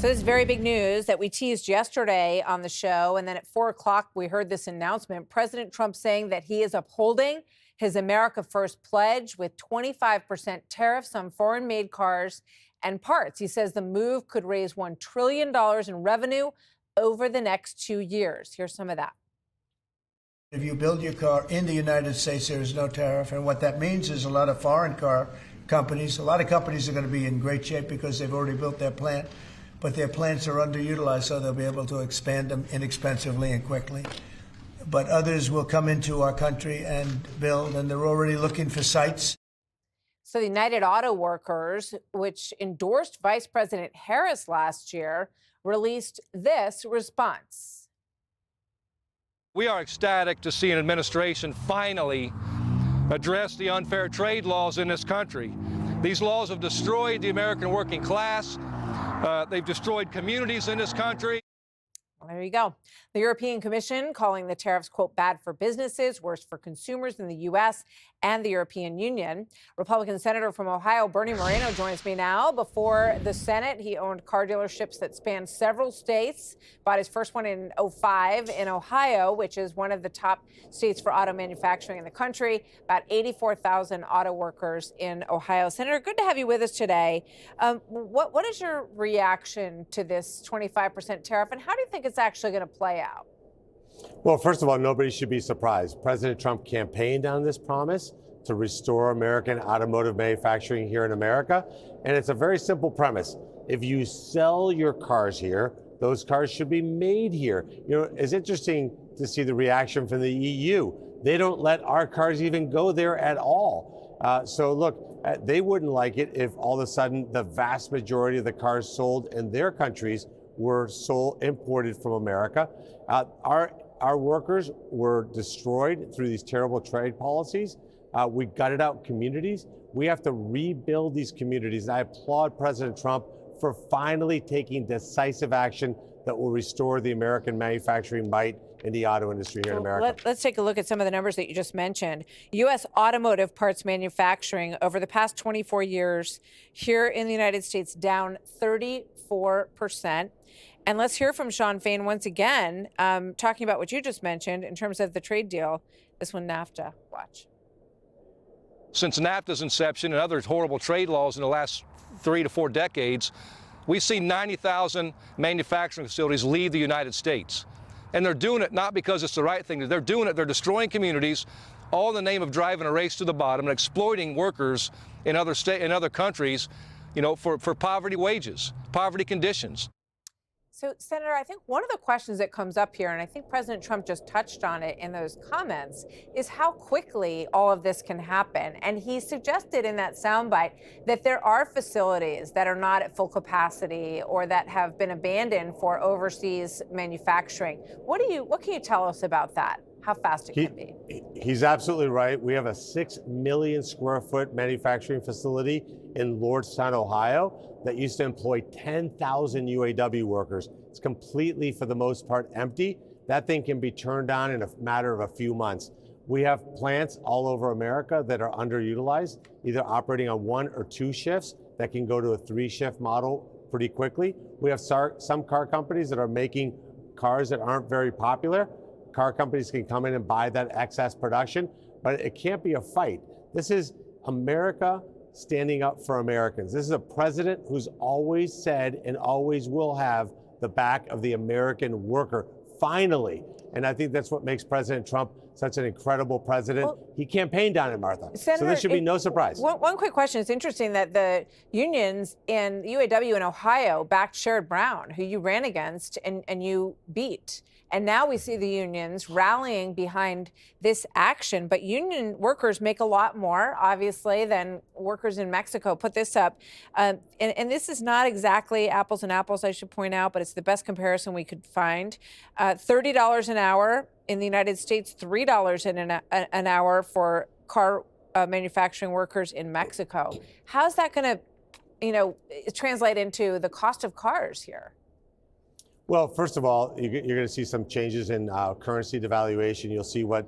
So this is very big news that we teased yesterday on the show. And then at 4 o'clock, we heard this announcement. President Trump saying that he is upholding his America First pledge with 25% tariffs on foreign-made cars and parts. He says the move could raise $1 trillion in revenue over the next 2 years. Here's some of that. If you build your car in the United States, there is no tariff. And what that means is a lot of foreign car companies, a lot of companies are going to be in great shape because they've already built their plant, but their plants are underutilized, so they'll be able to expand them inexpensively and quickly. But others will come into our country and build, and they're already looking for sites. So the United Auto Workers, which endorsed Vice President Harris last year, released this response. We are ecstatic to see an administration finally address the unfair trade laws in this country. These laws have destroyed the American working class. They've destroyed communities in this country. Well, there you go. The European Commission calling the tariffs, quote, bad for businesses, worse for consumers in the U.S. and the European Union. Republican Senator from Ohio, Bernie Moreno, joins me now. Before the Senate, he owned car dealerships that spanned several states, bought his first one in 2005 in Ohio, which is one of the top states for auto manufacturing in the country, about 84,000 auto workers in Ohio. Senator, good to have you with us today. What is your reaction to this 25% tariff, and how do you think it's actually going to play out? Well, first of all, nobody should be surprised. President Trump campaigned on this promise to restore American automotive manufacturing here in America. And it's a very simple premise. If you sell your cars here, those cars should be made here. You know, it's interesting to see the reaction from the EU. They don't let our cars even go there at all. So look, they wouldn't like it if all of a sudden the vast majority of the cars sold in their countries were imported from America. Our workers were destroyed through these terrible trade policies. We gutted out communities. We have to rebuild these communities. I applaud President Trump for finally taking decisive action that will restore the American manufacturing might in the auto industry here in America. Let's take a look at some of the numbers that you just mentioned. U.S. automotive parts manufacturing over the past 24 years here in the United States down 34%. And let's hear from Sean Fain once again, talking about what you just mentioned in terms of the trade deal. This one, NAFTA. Watch. Since NAFTA's inception and other horrible trade laws in the last 3 to 4 decades, we've seen 90,000 manufacturing facilities leave the United States. And they're doing it not because it's the right thing. They're doing it, they're destroying communities, all in the name of driving a race to the bottom and exploiting workers in other countries, you know, for poverty wages, poverty conditions. So, Senator, I think one of the questions that comes up here, and I think President Trump just touched on it in those comments, is how quickly all of this can happen. And he suggested in that soundbite that there are facilities that are not at full capacity or that have been abandoned for overseas manufacturing. What can you tell us about that? How fast it can be? He's absolutely right. We have a 6 million square foot manufacturing facility in Lordstown, Ohio, that used to employ 10,000 UAW workers. It's completely, for the most part, empty. That thing can be turned on in a matter of a few months. We have plants all over America that are underutilized, either operating on 1 or 2 shifts that can go to a 3-shift model pretty quickly. We have some car companies that are making cars that aren't very popular. Car companies can come in and buy that excess production, but it can't be a fight. This is America standing up for Americans. This is a president who's always said and always will have the back of the American worker, finally. And I think that's what makes President Trump such an incredible president. Well, he campaigned on it, Martha. Senator, so this should be no surprise. One quick question. It's interesting that the unions in UAW in Ohio backed Sherrod Brown, who you ran against and you beat. And now we see the unions rallying behind this action. But union workers make a lot more, obviously, than workers in Mexico. Put this up. And this is not exactly apples and apples, I should point out, but it's the best comparison we could find. $30 an hour in the United States, $3 an hour for car manufacturing workers in Mexico. How's that going to, translate into the cost of cars here? Well, first of all, you're going to see some changes in currency devaluation. You'll see what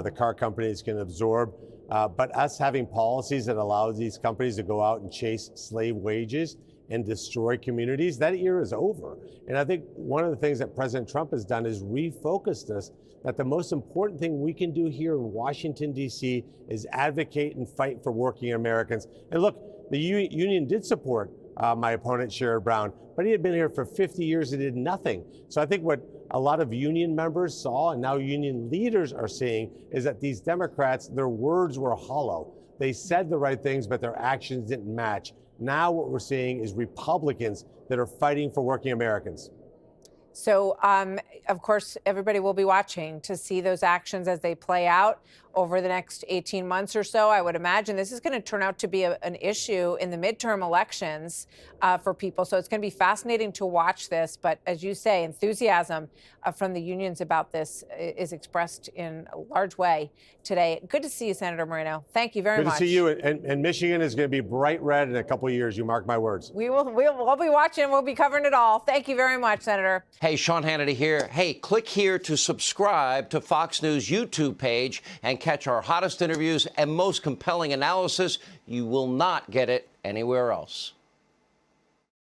the car companies can absorb. But us having policies that allow these companies to go out and chase slave wages and destroy communities, that era is over. And I think one of the things that President Trump has done is refocused us that the most important thing we can do here in Washington, D.C. is advocate and fight for working Americans. And look, the union did support my opponent, Sherrod Brown, but he had been here for 50 years and did nothing. So I think what a lot of union members saw, and now union leaders are seeing, is that these Democrats, their words were hollow. They said the right things, but their actions didn't match. Now what we're seeing is Republicans that are fighting for working Americans. So, of course, everybody will be watching to see those actions as they play out over the next 18 months or so. I would imagine this is going to turn out to be an issue in the midterm elections for people. So it's going to be fascinating to watch this. But as you say, enthusiasm from the unions about this is expressed in a large way today. Good to see you, Senator Moreno. Thank you very much. Good to see you. And Michigan is going to be bright red in a couple of years. You mark my words. We'll be watching. We'll be covering it all. Thank you very much, Senator. Hey, Sean Hannity here. Hey, click here to subscribe to Fox News YouTube page and catch our hottest interviews and most compelling analysis. You will not get it anywhere else.